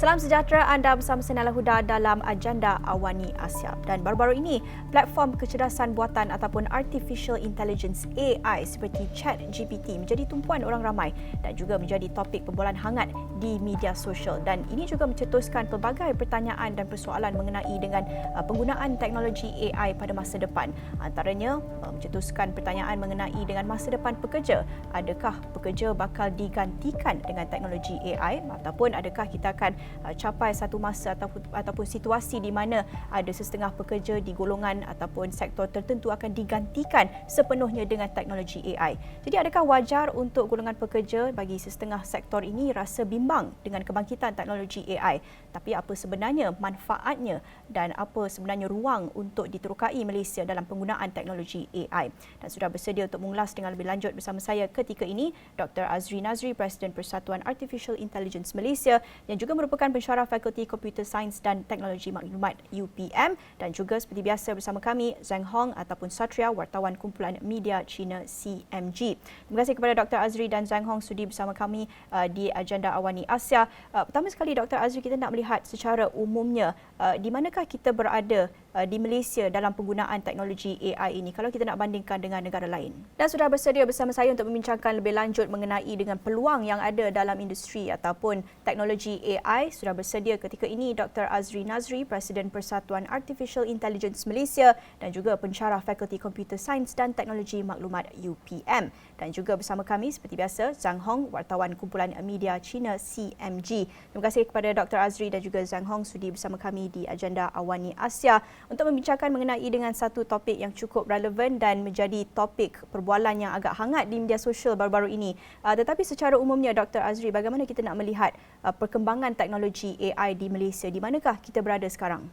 Salam sejahtera, anda bersama saya Nala Huda dalam Agenda Awani Asia. Dan baru-baru ini, platform kecerdasan buatan ataupun Artificial Intelligence AI seperti ChatGPT menjadi tumpuan orang ramai dan juga menjadi topik perbualan hangat di media sosial. Dan ini juga mencetuskan pelbagai pertanyaan dan persoalan mengenai dengan penggunaan teknologi AI pada masa depan. Antaranya, mencetuskan pertanyaan mengenai dengan masa depan pekerja. Adakah pekerja bakal digantikan dengan teknologi AI ataupun adakah kita akan capai satu masa ataupun situasi di mana ada setengah pekerja di golongan ataupun sektor tertentu akan digantikan sepenuhnya dengan teknologi AI. Jadi adakah wajar untuk golongan pekerja bagi setengah sektor ini rasa bimbang dengan kebangkitan teknologi AI? Tapi apa sebenarnya manfaatnya dan apa sebenarnya ruang untuk diterokai Malaysia dalam penggunaan teknologi AI? Dan sudah bersedia untuk mengulas dengan lebih lanjut bersama saya ketika ini Dr. Azri Nazri, Presiden Persatuan Artificial Intelligence Malaysia yang juga merupakan pensyarah Fakulti Komputer Sains dan Teknologi Maklumat UPM, dan juga seperti biasa bersama kami Zhang Hong ataupun Satria, wartawan kumpulan media China CMG. Terima kasih kepada Dr. Azri dan Zhang Hong sudi bersama kami di Agenda Awani Asia. Pertama sekali Dr. Azri, kita nak melihat secara umumnya di manakah kita berada di Malaysia dalam penggunaan teknologi AI ini kalau kita nak bandingkan dengan negara lain. Dan sudah bersedia bersama saya untuk membincangkan lebih lanjut mengenai dengan peluang yang ada dalam industri ataupun teknologi AI. Sudah bersedia ketika ini Dr. Azri Nazri, Presiden Persatuan Artificial Intelligence Malaysia dan juga pensyarah Fakulti Komputer Sains dan Teknologi Maklumat UPM. Dan juga bersama kami seperti biasa Zhang Hong, wartawan kumpulan media China CMG. Terima kasih kepada Dr. Azri dan juga Zhang Hong sudi bersama kami di Agenda Awani Asia untuk membincangkan mengenai dengan satu topik yang cukup relevan dan menjadi topik perbualan yang agak hangat di media sosial baru-baru ini. Tetapi secara umumnya Dr. Azri, bagaimana kita nak melihat perkembangan teknologi AI di Malaysia? Di manakah kita berada sekarang?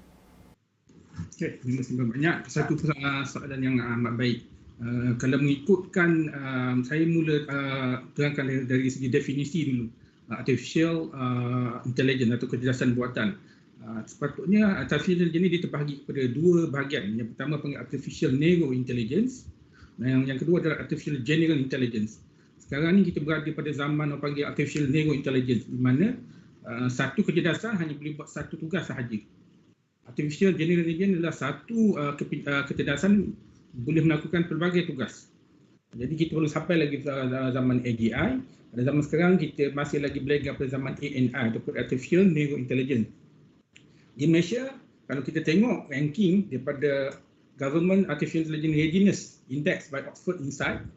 Okey, terima kasih banyak. Satu soalan yang amat baik. Kalau mengikutkan, saya mula terangkan dari segi definisi dulu. Artificial Intelligence atau kecerdasan buatan. Sepatutnya artificial intelligence ini terbahagi kepada dua bahagian. Yang pertama panggil artificial narrow intelligence dan yang kedua adalah artificial general intelligence. Sekarang ni kita berada pada zaman orang panggil artificial narrow intelligence di mana satu kecerdasan hanya boleh buat satu tugas sahaja. Artificial general intelligence adalah satu kecerdasan boleh melakukan pelbagai tugas. Jadi kita belum sampai lagi pada zaman AGI. Pada zaman sekarang kita masih lagi berada pada zaman ANI ataupun artificial narrow intelligence. Di Malaysia, kalau kita tengok ranking daripada Government Artificial Intelligence Readiness Index by Oxford Insight,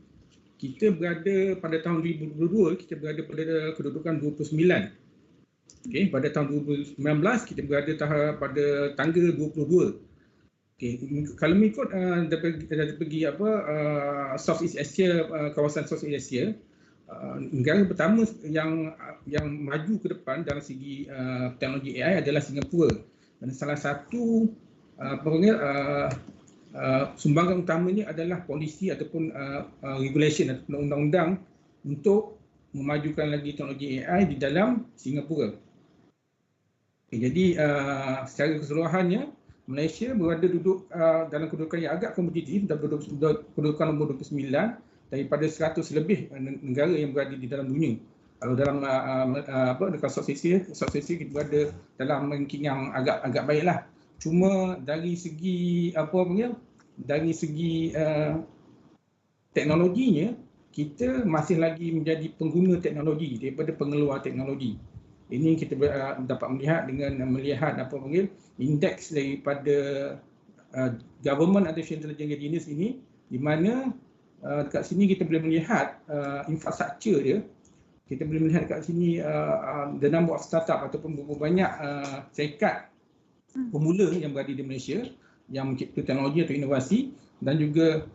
kita berada pada tahun 2022, kita berada pada kedudukan 29. Okay, pada tahun 2019, kita berada pada tangga 22. Okay, kalau mengikut dari pergi Southeast Asia, kawasan Southeast Asia, negara pertama yang maju ke depan dalam segi teknologi AI adalah Singapura. Dan salah satu sumbangan utamanya adalah polisi ataupun regulation ataupun undang-undang untuk memajukan lagi teknologi AI di dalam Singapura. Okay, jadi secara keseluruhannya Malaysia berada duduk dalam kedudukan yang agak kompetitif, kedudukan nombor 29 daripada 100 lebih negara yang berada di dalam dunia. Kalau dalam dekat Southeast Asia kita berada dalam ranking yang agak baiklah. Cuma dari segi dari segi teknologinya kita masih lagi menjadi pengguna teknologi daripada pengeluar teknologi. Ini kita dapat melihat dengan melihat indeks daripada Government Artificial Intelligence Readiness ini, di mana dekat sini kita boleh melihat infrastruktur dia. Kita boleh melihat dekat sini the number of startup ataupun berapa banyak syarikat pemula yang berada di Malaysia yang mencipta teknologi atau inovasi, dan juga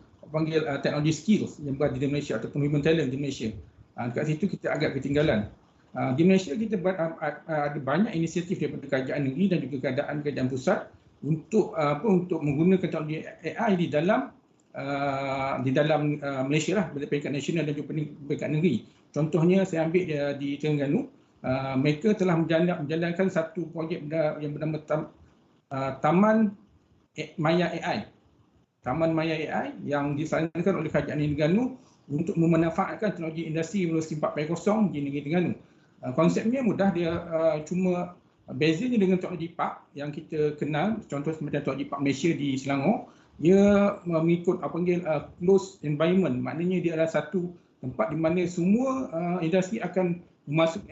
teknologi skills yang berada di Malaysia ataupun human talent di Malaysia. Dekat situ kita agak ketinggalan. Di Malaysia kita ada banyak inisiatif daripada kerajaan negeri dan juga kerajaan pusat untuk menggunakan teknologi AI di dalam Malaysia lah, pada peringkat nasional dan juga peringkat negeri. Contohnya saya ambil di Terengganu, mereka telah menjalankan satu projek yang bernama Taman Maya AI. Taman Maya AI yang disarankan oleh kerajaan Terengganu untuk memanfaatkan teknologi industri Industri 4.0 di negeri Terengganu. Konsepnya mudah, dia cuma Bezanya dengan teknologi park yang kita kenal, contoh seperti teknologi park Malaysia di Selangor, ia mengikut apa panggil closed environment, maknanya dia adalah satu tempat di mana semua industri akan masuk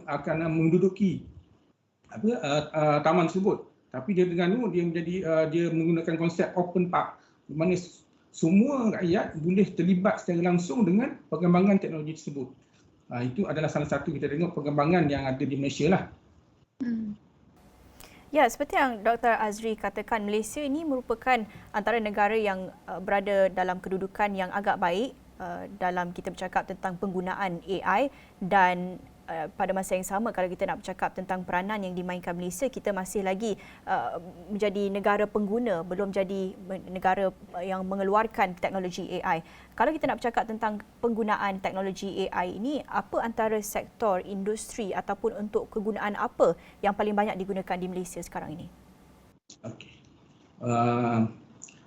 akan menduduki taman tersebut. Tapi dia dengan itu dia menjadi dia menggunakan konsep open park di mana semua rakyat boleh terlibat secara langsung dengan perkembangan teknologi tersebut. Itu adalah salah satu kita tengok perkembangan yang ada di Malaysia lah. Ya, seperti yang Dr. Azri katakan, Malaysia ini merupakan antara negara yang berada dalam kedudukan yang agak baik dalam kita bercakap tentang penggunaan AI dan pada masa yang sama kalau kita nak bercakap tentang peranan yang dimainkan Malaysia, kita masih lagi menjadi negara pengguna, belum jadi negara yang mengeluarkan teknologi AI. Kalau kita nak bercakap tentang penggunaan teknologi AI ini, apa antara sektor industri ataupun untuk kegunaan apa yang paling banyak digunakan di Malaysia sekarang ini? Okey.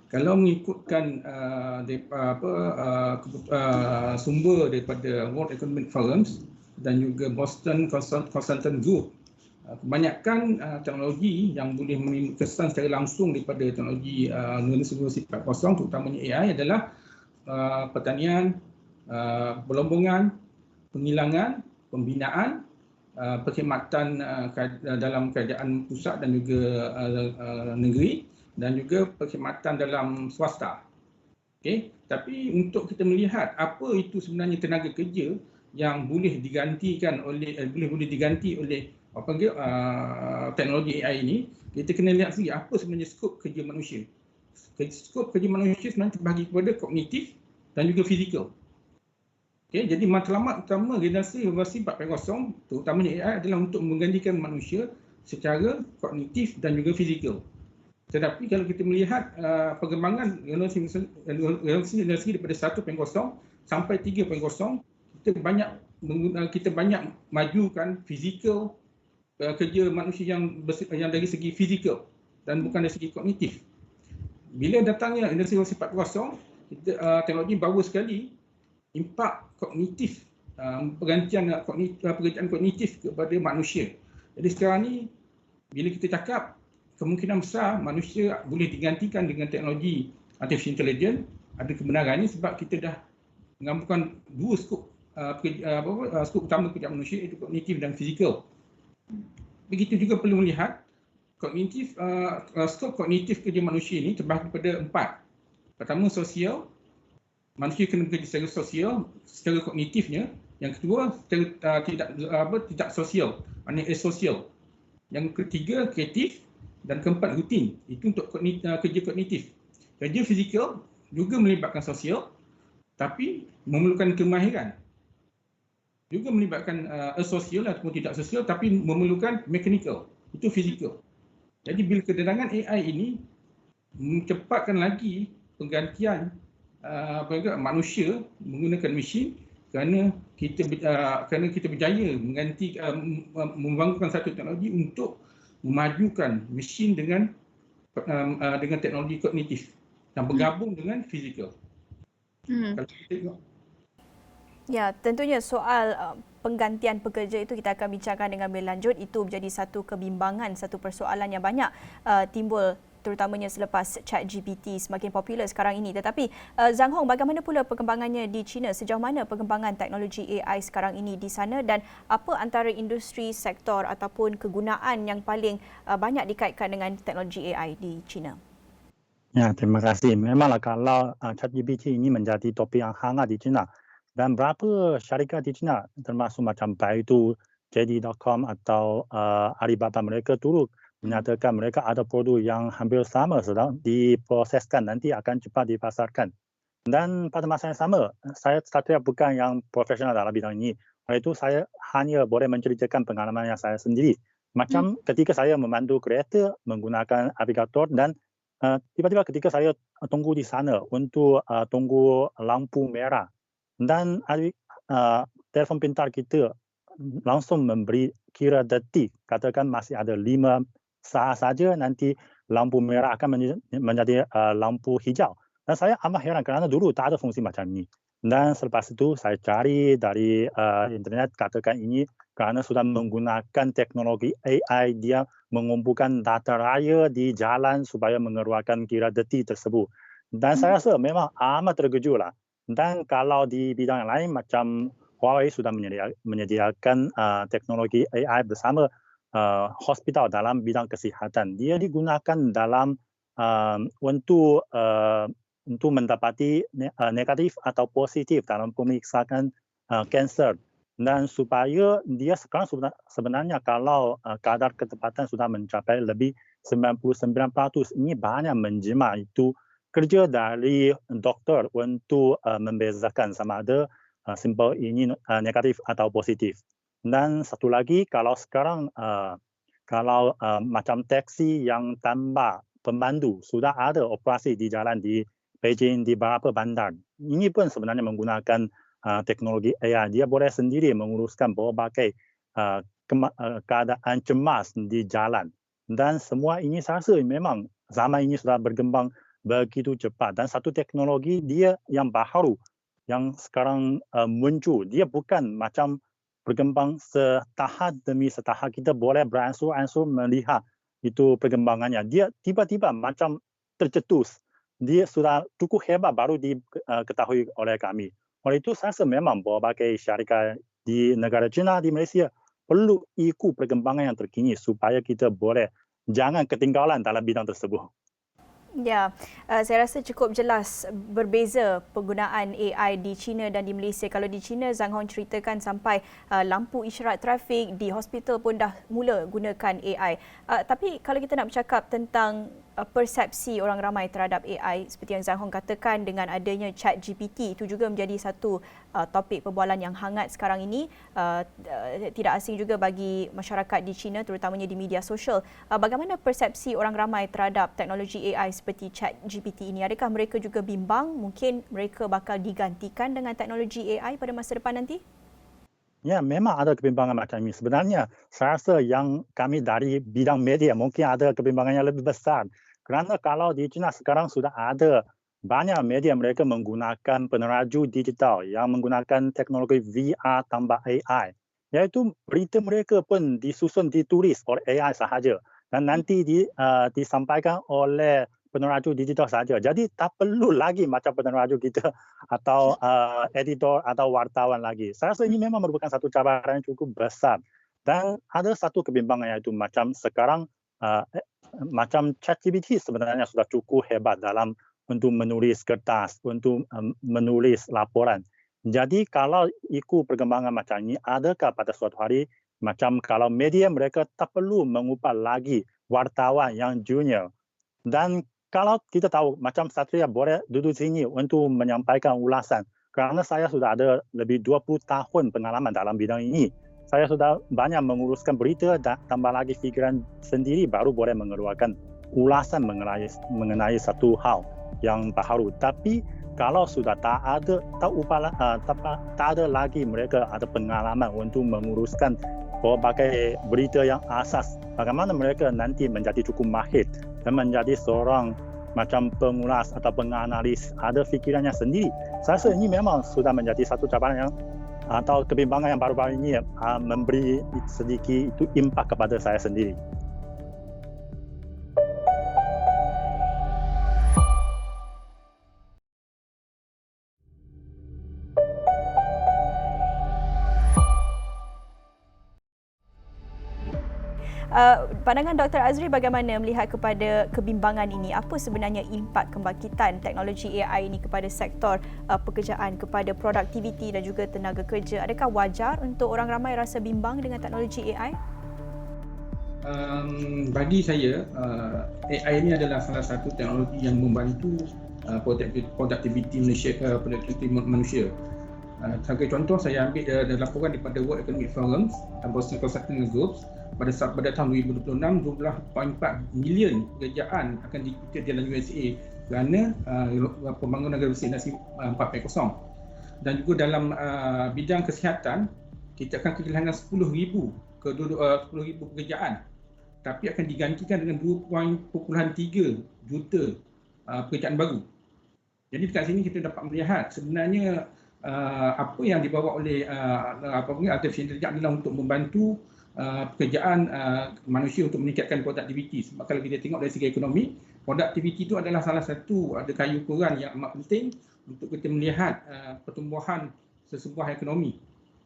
Kalau mengikutkan sumber daripada World Economic Forum dan juga Boston Consulting Group, kebanyakan teknologi yang boleh menimbulkan kesan secara langsung daripada teknologi Industri 4.0 terutamanya AI adalah pertanian, pelombongan, penghilangan, pembinaan, perkhidmatan dalam kerajaan pusat dan juga negeri dan juga perkhidmatan dalam swasta. Okey, tapi untuk kita melihat apa itu sebenarnya tenaga kerja yang boleh diganti oleh teknologi AI ini, kita kena lihat sendiri apa sebenarnya skop kerja manusia. Skop kerja manusia sebenarnya terbahagi kepada kognitif dan juga fizikal. Okay, jadi matlamat utama generasi 4.0 terutamanya AI adalah untuk menggantikan manusia secara kognitif dan juga fizikal. Tetapi kalau kita melihat perkembangan generasi daripada 1.0 sampai 3.0, kita banyak majukan fizikal kerja manusia yang dari segi fizikal dan bukan dari segi kognitif. Bila datangnya industri 4.0, teknologi baru sekali impak kognitif, pergantian pekerjaan kognitif kepada manusia. Jadi sekarang ni bila kita cakap kemungkinan besar manusia boleh digantikan dengan teknologi artificial intelligence, ada kebenarannya sebab kita dah menggabungkan dua skop skop utama pekerjaan manusia, iaitu kognitif dan fizikal. Begitu juga perlu melihat kognitif, skop kognitif kerja manusia ini terbahagi pada 4. Pertama, sosial. Manusia kena bekerja secara sosial, secara kognitifnya. Yang kedua, tidak sosial, maknanya asosial. Yang ketiga, kreatif. Dan keempat, rutin. Itu untuk kerja kognitif. Kerja fizikal juga melibatkan sosial, tapi memerlukan kemahiran. Juga melibatkan asosial ataupun tidak sosial, tapi memerlukan mechanical. Itu fizikal. Jadi bila kedatangan AI ini mencepatkan lagi penggantian manusia menggunakan mesin kerana kita berjaya membangunkan satu teknologi untuk memajukan mesin dengan teknologi kognitif dan bergabung dengan fizikal. Kalau kita tengok. Ya, tentunya soal penggantian pekerja itu kita akan bincangkan dengan lebih lanjut. Itu menjadi satu kebimbangan, satu persoalan yang banyak timbul terutamanya selepas ChatGPT semakin popular sekarang ini. Tetapi Zhang Hong, bagaimana pula perkembangannya di China? Sejauh mana perkembangan teknologi AI sekarang ini di sana dan apa antara industri, sektor ataupun kegunaan yang paling banyak dikaitkan dengan teknologi AI di China? Ya, terima kasih. Memanglah kalau ChatGPT ini menjadi topik yang hangat di China dan berapa syarikat di China termasuk macam Baidu, JD.com atau Alibaba, mereka turut menyatakan mereka ada produk yang hampir sama sedang diproseskan, nanti akan cepat dipasarkan. Dan pada masa yang sama, saya bukan yang profesional dalam bidang ini. Oleh itu saya hanya boleh menceritakan pengalaman yang saya sendiri. Macam ketika saya memandu kereta menggunakan aplikator dan tiba-tiba ketika saya tunggu di sana untuk tunggu lampu merah dan telefon pintar kita langsung memberi kira detik, katakan masih ada 5 saat saja nanti lampu merah akan menjadi lampu hijau. Dan saya amat heran kerana dulu tak ada fungsi macam ni. Dan selepas itu saya cari dari internet, katakan ini kerana sudah menggunakan teknologi AI, dia mengumpulkan data raya di jalan supaya mengeluarkan kira detik tersebut. Dan saya rasa memang amat terkejut lah. Dan kalau di bidang yang lain macam Huawei sudah menyediakan teknologi AI bersama hospital dalam bidang kesihatan. Dia digunakan dalam untuk mendapati negatif atau positif dalam pemeriksaan kanser. Dan supaya dia sekarang sebenarnya kalau kadar ketepatan sudah mencapai lebih 99%, ini banyak menjema itu kerja dari doktor untuk membezakan sama ada simpel ini negatif atau positif. Dan satu lagi, kalau sekarang kalau macam taksi yang tanpa pemandu sudah ada operasi di jalan di Beijing, di beberapa bandar. Ini pun sebenarnya menggunakan teknologi AI. Dia boleh sendiri menguruskan berbagai keadaan cemas di jalan. Dan semua ini saya rasa memang zaman ini sudah berkembang begitu cepat. Dan satu teknologi dia yang baru, yang sekarang muncul, dia bukan macam berkembang setahap demi setahap. Kita boleh beransur-ansur melihat itu perkembangannya. Dia tiba-tiba macam tercetus. Dia sudah cukup hebat baru diketahui oleh kami. Oleh itu saya rasa memang berbagai syarikat di negara China, di Malaysia perlu ikut perkembangan yang terkini supaya kita boleh jangan ketinggalan dalam bidang tersebut. Ya, saya rasa cukup jelas berbeza penggunaan AI di China dan di Malaysia. Kalau di China, Zhang Hong ceritakan sampai lampu isyarat trafik di hospital pun dah mula gunakan AI. Tapi kalau kita nak bercakap tentang persepsi orang ramai terhadap AI, seperti yang Zhang Hong katakan dengan adanya ChatGPT, itu juga menjadi satu topik perbualan yang hangat sekarang ini. Tidak asing juga bagi masyarakat di China, terutamanya di media sosial. Bagaimana persepsi orang ramai terhadap teknologi AI seperti ChatGPT ini? Adakah mereka juga bimbang mungkin mereka bakal digantikan dengan teknologi AI pada masa depan nanti? Ya, memang ada kebimbangan macam ini. Sebenarnya, saya rasa yang kami dari bidang media mungkin ada kebimbangan yang lebih besar. Kerana kalau di China sekarang sudah ada banyak media mereka menggunakan peneraju digital yang menggunakan teknologi VR tambah AI. Iaitu berita mereka pun disusun, ditulis oleh AI sahaja. Dan nanti disampaikan oleh peneraju digital saja. Jadi tak perlu lagi macam peneraju kita atau editor atau wartawan lagi. Saya rasa ini memang merupakan satu cabaran yang cukup besar. Dan ada satu kebimbangan iaitu macam sekarang macam ChatGPT sebenarnya sudah cukup hebat dalam untuk menulis kertas, untuk menulis laporan. Jadi kalau ikut perkembangan macam ini, adakah pada suatu hari macam kalau media mereka tak perlu mengupah lagi wartawan yang junior. Dan kalau kita tahu macam Satria boleh duduk sini untuk menyampaikan ulasan. Kerana saya sudah ada lebih 20 tahun pengalaman dalam bidang ini. Saya sudah banyak menguruskan berita dan tambah lagi fikiran sendiri baru boleh mengeluarkan ulasan mengenai satu hal yang baru. Tapi kalau sudah tak ada lagi mereka ada pengalaman untuk menguruskan berbagai berita yang asas, bagaimana mereka nanti menjadi cukup mahir dan menjadi seorang macam pengulas atau penganalis, ada fikirannya sendiri. Saya rasa ini memang sudah menjadi satu cabaran yang atau kebimbangan yang baru-baru ini memberi sedikit itu impak kepada saya sendiri. Pandangan Dr. Azri bagaimana melihat kepada kebimbangan ini? Apa sebenarnya impak kebangkitan teknologi AI ini kepada sektor pekerjaan, kepada produktiviti dan juga tenaga kerja? Adakah wajar untuk orang ramai rasa bimbang dengan teknologi AI? Bagi saya, AI ini adalah salah satu teknologi yang membantu produktiviti manusia. Sebagai contoh, saya ambil dari laporan daripada World Economic Forum dan Boston Consulting Group. Pada tahun 2026, 12.4 milion pekerjaan akan diikut dalam USA kerana pembangunan revolusi 4.0. Dan juga dalam bidang kesihatan, kita akan kehilangan 10,000 pekerjaan, tapi akan digantikan dengan 2.3 juta pekerjaan baru. Jadi dekat sini kita dapat melihat sebenarnya apa yang dibawa oleh artificial intelligence adalah untuk membantu pekerjaan manusia untuk meningkatkan produktiviti. Sebab kalau kita tengok dari segi ekonomi, produktiviti itu adalah salah satu kayu ukuran yang amat penting untuk kita melihat pertumbuhan sesebuah ekonomi.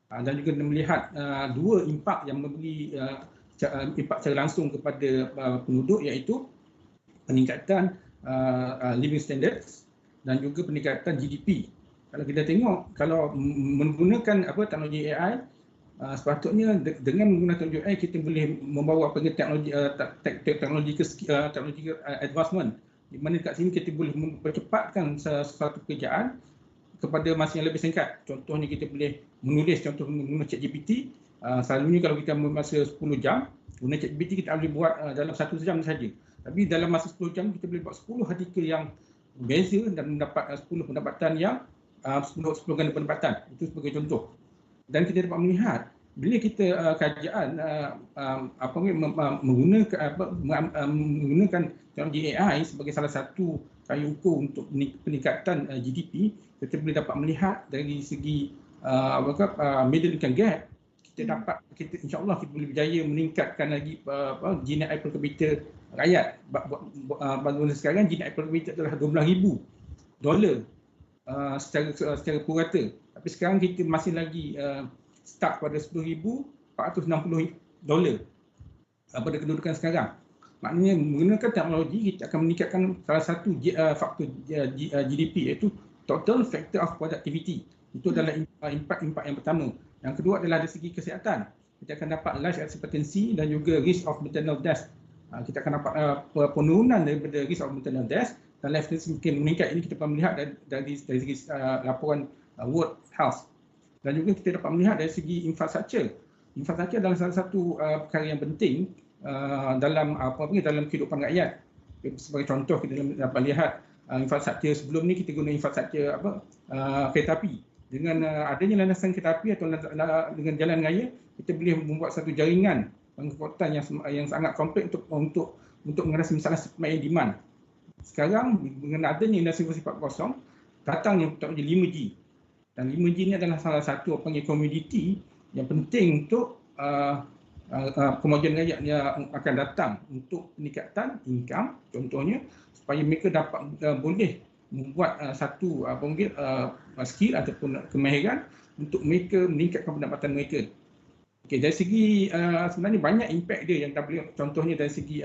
Dan juga melihat dua impak yang memberi impak secara langsung kepada penduduk, iaitu peningkatan living standards dan juga peningkatan GDP. Kalau kita tengok, kalau menggunakan teknologi AI, sepatutnya dengan menggunakan teknologi AI kita boleh membawa teknologi advancement, di mana dekat sini kita boleh mempercepatkan sesuatu pekerjaan kepada masa yang lebih singkat. Contohnya kita boleh menulis, contoh menggunakan ChatGPT. Selalunya kalau kita masa 10 jam, guna ChatGPT kita boleh buat dalam 1 jam saja. Tapi dalam masa 10 jam kita boleh buat 10 artikel yang berbeza dan mendapat 10 pendapatan yang 10 ganda pendapatan. Itu sebagai contoh. Dan kita dapat melihat bila kita kerajaan menggunakan teknologi AI sebagai salah satu kayu ukur untuk peningkatan GDP, kita boleh dapat melihat dari segi middle income gap, kita insya-Allah kita boleh berjaya meningkatkan lagi GNI per kapita rakyat. Bagi sekarang GNI per kapita adalah $12,000 secara purata. Tapi sekarang kita masih lagi start pada $10,460 pada kedudukan sekarang. Maknanya menggunakan teknologi kita akan meningkatkan salah satu faktor GDP, iaitu total factor of productivity. Itu adalah impak yang pertama. Yang kedua adalah dari segi kesihatan. Kita akan dapat life expectancy dan juga risk of maternal death. Kita akan dapat penurunan daripada risk of maternal death dan life expectancy mungkin meningkat. Ini kita dapat melihat dari segi laporan World Health. Dan juga kita dapat melihat dari segi infrastruktur. Infrastruktur adalah salah satu perkara yang penting dalam kehidupan rakyat. Sebagai contoh, kita dapat lihat infrastruktur sebelum ni kita guna infrastruktur kereta api. Dengan adanya landasan kereta api atau dengan jalan raya, kita boleh membuat satu jaringan pengangkutan yang sangat kompleks untuk mengatasi masalah supply and demand. Sekarang dengan adanya Industri 4.0, datangnya teknologi 5G. Dan 5G ini adalah salah satu komoditi yang penting untuk kemajuan rakyat yang akan datang untuk peningkatan income, contohnya supaya mereka dapat boleh membuat satu skill ataupun kemahiran untuk mereka meningkatkan pendapatan mereka. Okey, dari segi sebenarnya banyak impak dia yang boleh, contohnya dari segi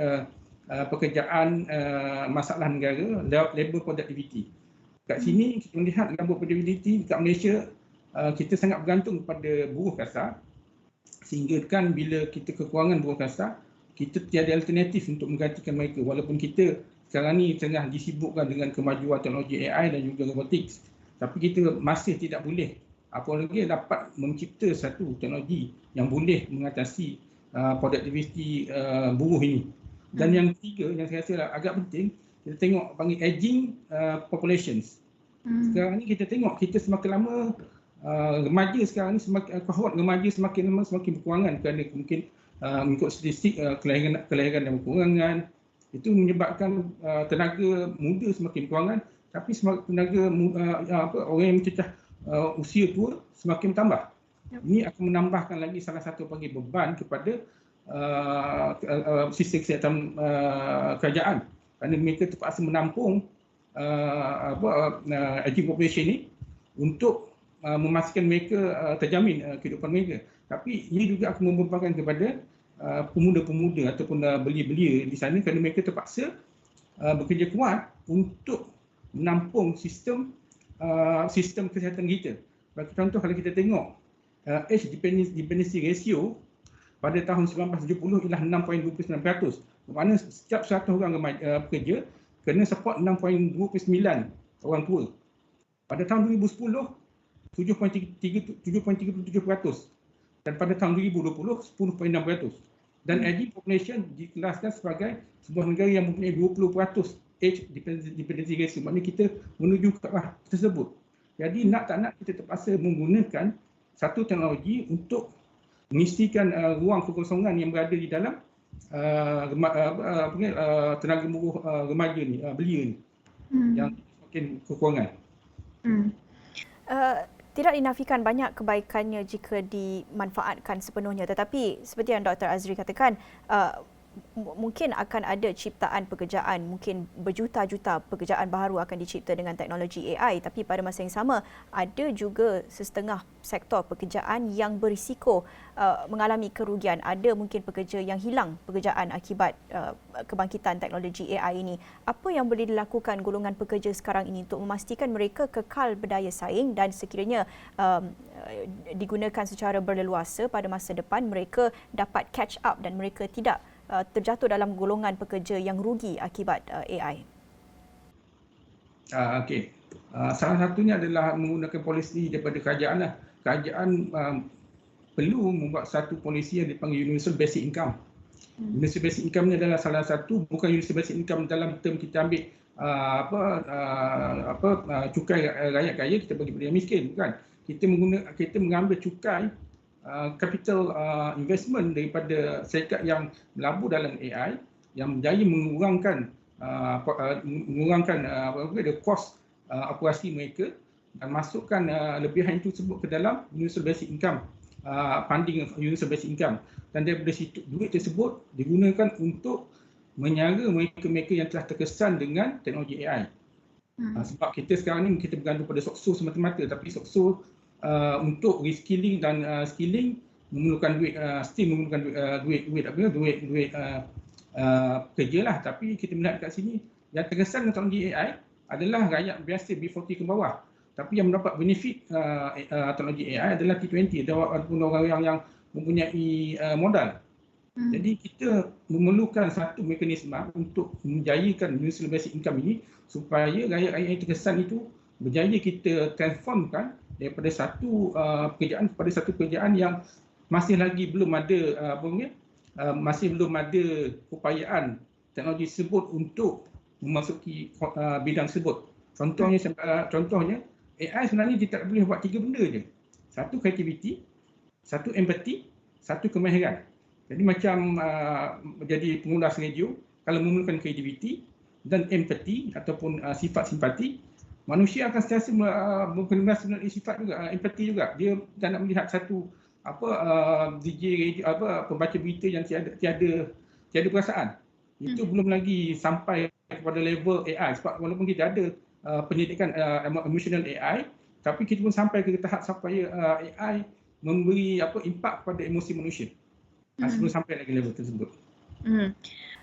pekerjaan masalah negara, labor productivity. Kat sini kita melihat labor productivity dekat Malaysia, kita sangat bergantung kepada buruh kasar, sehingga kan bila kita kekurangan buruh kasar, kita tiada alternatif untuk menggantikan mereka. Walaupun kita sekarang ni tengah disibukkan dengan kemajuan teknologi AI dan juga robotics, tapi kita masih tidak boleh apalagi dapat mencipta satu teknologi yang boleh mengatasi produktiviti buruh ini. Dan yang ketiga yang saya rasa agak penting, kita tengok panggil aging populations. Sekarang ni kita tengok kita semakin lama remaja sekarang ni kohort remaja semakin lama semakin berkurangan kerana mungkin mengikut statistik kelahiran dan berkurangan. Itu menyebabkan tenaga muda semakin berkurangan, tapi tenaga orang yang mencecah usia tua semakin bertambah. Ini akan menambahkan lagi salah satu panggil beban kepada sistem kesihatan kerajaan, kerana mereka terpaksa menampung aging population ini untuk memastikan mereka terjamin kehidupan mereka. Tapi ini juga akan membebankan kepada pemuda-pemuda ataupun belia-belia di sana, kerana mereka terpaksa bekerja kuat untuk menampung sistem kesihatan kita. Bagi contoh, kalau kita tengok age dependency ratio pada tahun 1970 ialah 6.29%. Bermakna setiap 100 orang pekerja kena support 6.29 orang tua. Pada tahun 2010 7.37%, dan pada tahun 2020 10.6%. Dan aging population dikelaskan sebagai sebuah negara yang mempunyai 20% age dependency ratio. Maknanya kita menuju ke arah tersebut. Jadi nak tak nak kita terpaksa menggunakan satu teknologi untuk mengisikan ruang kekosongan yang berada di dalam tenaga buruh remaja ni, belia ni. Yang mungkin kekurangan. Tidak dinafikan banyak kebaikannya jika dimanfaatkan sepenuhnya, tetapi seperti yang Dr. Azri katakan, mungkin akan ada ciptaan pekerjaan, mungkin berjuta-juta pekerjaan baru akan dicipta dengan teknologi AI, tapi pada masa yang sama ada juga setengah sektor pekerjaan yang berisiko mengalami kerugian. Ada mungkin pekerja yang hilang pekerjaan akibat kebangkitan teknologi AI ini. Apa yang boleh dilakukan golongan pekerja sekarang ini untuk memastikan mereka kekal berdaya saing dan sekiranya digunakan secara berleluasa pada masa depan, mereka dapat catch up dan mereka tidak terjatuh dalam golongan pekerja yang rugi akibat AI? Okey. Salah satunya adalah menggunakan polisi daripada kerajaan lah. Kerajaan perlu membuat satu polisi yang dipanggil Universal Basic Income. Universal Basic Income ni adalah salah satu, bukan Universal Basic Income dalam term kita ambil cukai rakyat kaya kita bagi pada yang miskin, bukan. Kita mengambil cukai capital investment daripada syarikat yang melabur dalam AI yang berjaya mengurangkan the cost operasi mereka dan masukkan lebihan itu tersebut ke dalam Universal Basic Income, funding Universal Basic Income, dan daripada situ duit tersebut digunakan untuk menyaga mereka-mereka yang telah terkesan dengan teknologi AI. Sebab kita sekarang ni kita bergantung pada SOCSO semata-mata, tapi SOCSO untuk reskilling dan skilling memerlukan duit, still memerlukan duit kerja lah. Tapi kita melihat kat sini yang terkesan dengan teknologi AI adalah rakyat biasa B40 ke bawah. Tapi yang mendapat benefit teknologi AI adalah T20 ataupun orang yang mempunyai modal. Jadi kita memerlukan satu mekanisme untuk menjayakan Universal Basic Income ini supaya rakyat-rakyat yang terkesan itu berjaya kita transformkan daripada satu pekerjaan kepada satu pekerjaan yang masih lagi belum ada masih belum ada upayaan teknologi tersebut untuk memasuki bidang tersebut. Contohnya AI sebenarnya dia tak boleh buat 3 benda je. Satu creativity, satu empathy, satu kemahiran. Jadi macam menjadi pengulas radio, kalau memerlukan creativity dan empathy ataupun sifat simpati, manusia akan sentiasa menggunakan sebenarnya sifat juga, empati juga. Dia tak nak melihat satu DJ radio, pembaca berita yang tiada perasaan. Itu belum lagi sampai kepada level AI, sebab walaupun kita ada pendidikan emotional AI, tapi kita pun sampai ke tahap supaya AI memberi impak kepada emosi manusia. Sebelum sampai lagi level tersebut.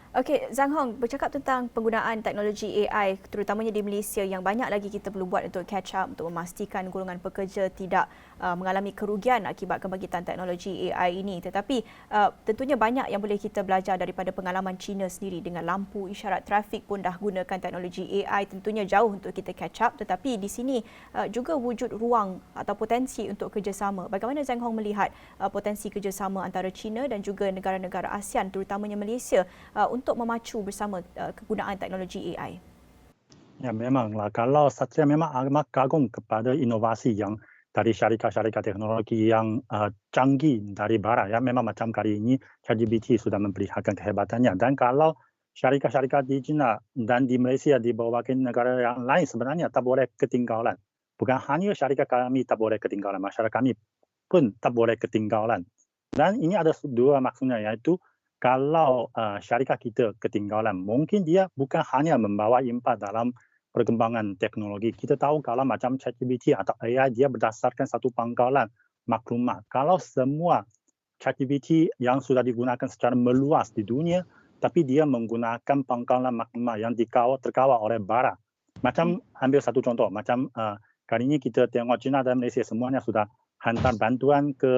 Okey, Zhang Hong, bercakap tentang penggunaan teknologi AI terutamanya di Malaysia yang banyak lagi kita perlu buat untuk catch up, untuk memastikan golongan pekerja tidak mengalami kerugian akibat kebangkitan teknologi AI ini. Tetapi tentunya banyak yang boleh kita belajar daripada pengalaman China sendiri dengan lampu isyarat trafik pun dah gunakan teknologi AI. Tentunya jauh untuk kita catch up, tetapi di sini juga wujud ruang atau potensi untuk kerjasama. Bagaimana Zhang Hong melihat potensi kerjasama antara China dan juga negara-negara ASEAN terutamanya Malaysia untuk memacu bersama kegunaan teknologi AI? Ya, memanglah. Kalau saya memang amat kagum kepada inovasi yang dari syarikat-syarikat teknologi yang canggih dari barat. Ya, memang macam kali ini ChatGPT sudah memperlihatkan kehebatannya. Dan kalau syarikat-syarikat di China dan di Malaysia di berbagai negara yang lain sebenarnya tak boleh ketinggalan. Bukan hanya syarikat kami tak boleh ketinggalan, masyarakat kami pun tak boleh ketinggalan. Dan ini ada dua maksudnya, iaitu kalau syarikat kita ketinggalan, mungkin dia bukan hanya membawa impak dalam perkembangan teknologi. Kita tahu kalau macam ChatGPT atau AI, dia berdasarkan satu pangkalan maklumat. Kalau semua ChatGPT yang sudah digunakan secara meluas di dunia, tapi dia menggunakan pangkalan maklumat yang terkawal oleh barat. Macam ambil satu contoh, macam kali ini kita tengok China dan Malaysia semuanya sudah hantar bantuan ke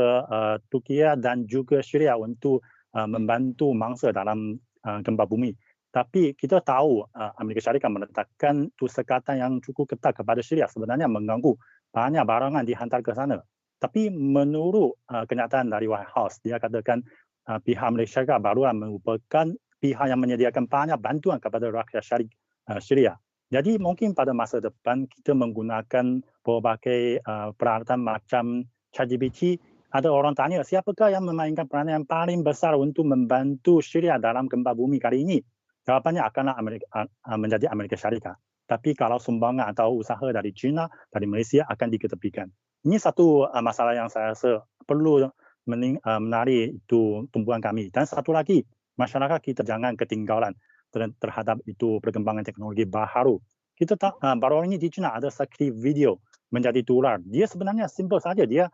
Turki dan juga Syria untuk membantu mangsa dalam gempa bumi. Tapi kita tahu Amerika Syarikat meletakkan sekatan yang cukup ketat kepada Syria, sebenarnya mengganggu banyak barangan dihantar ke sana. Tapi menurut kenyataan dari White House, dia katakan pihak Malaysia Syarikat baru merupakan pihak yang menyediakan banyak bantuan kepada rakyat Syria. Jadi mungkin pada masa depan kita menggunakan berbagai peralatan macam ChatGPT. Ada orang tanya, siapakah yang memainkan peranan yang paling besar untuk membantu Syria dalam gempa bumi kali ini? Jawapannya akanlah menjadi Amerika Syarikat. tapi kalau sumbangan atau usaha dari China, dari Malaysia akan diketepikan. Ini satu masalah yang saya rasa perlu menarik itu tumpuan kami. Dan satu lagi, masyarakat kita jangan ketinggalan terhadap itu perkembangan teknologi baru. Kita baru ini di China ada skrip video menjadi tular. Dia sebenarnya simple saja. Dia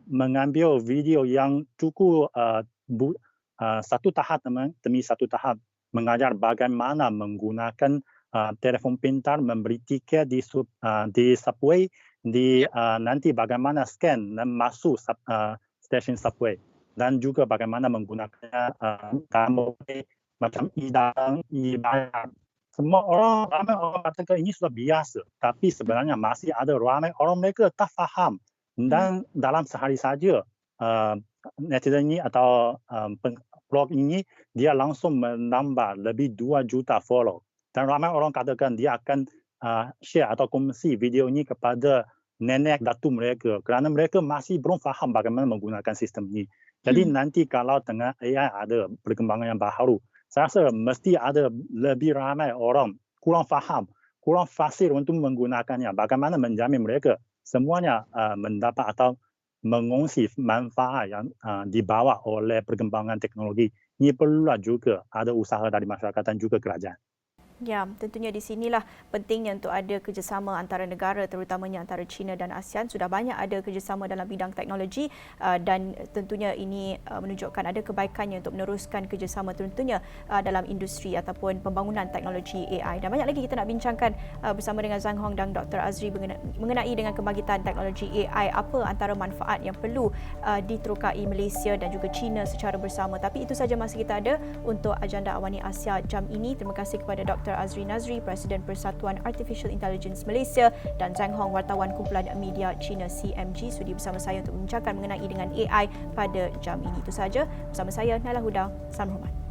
mengambil video yang cukup satu tahap demi satu tahap mengajar bagaimana menggunakan telefon pintar membeli tiket di subway, nanti bagaimana scan dan masuk stesen subway, dan juga bagaimana menggunakan macam e-bayar. Ramai orang katakan ini sudah biasa, tapi sebenarnya masih ada ramai orang mereka tak faham. Dan dalam sehari saja netizen ini atau blog ini dia langsung menambah lebih 2 juta follow. Dan ramai orang katakan dia akan share atau kongsi video ini kepada nenek datuk mereka kerana mereka masih belum faham bagaimana menggunakan sistem ini. Jadi nanti kalau dengan AI ada perkembangan yang baru, saya rasa mesti ada lebih ramai orang kurang faham, kurang fasih untuk menggunakannya. Bagaimana menjamin mereka semuanya mendapat atau mengongsi manfaat yang dibawa oleh perkembangan teknologi. Ini perlulah juga ada usaha dari masyarakat dan juga kerajaan. Ya, tentunya di sinilah pentingnya untuk ada kerjasama antara negara, terutamanya antara China dan ASEAN. Sudah banyak ada kerjasama dalam bidang teknologi dan tentunya ini menunjukkan ada kebaikannya untuk meneruskan kerjasama tentunya dalam industri ataupun pembangunan teknologi AI. Dan banyak lagi kita nak bincangkan bersama dengan Zhang Hong dan Dr. Azri mengenai dengan kebangkitan teknologi AI, apa antara manfaat yang perlu diterokai Malaysia dan juga China secara bersama. Tapi itu saja masa kita ada untuk agenda Awani Asia jam ini. Terima kasih kepada Dr. Azri Nazri, Presiden Persatuan Artificial Intelligence Malaysia, dan Zhang Hong, wartawan kumpulan media China CMG, sudi bersama saya untuk membincangkan mengenai dengan AI pada jam ini. Itu saja bersama saya, Naila Huda. Salam hormat.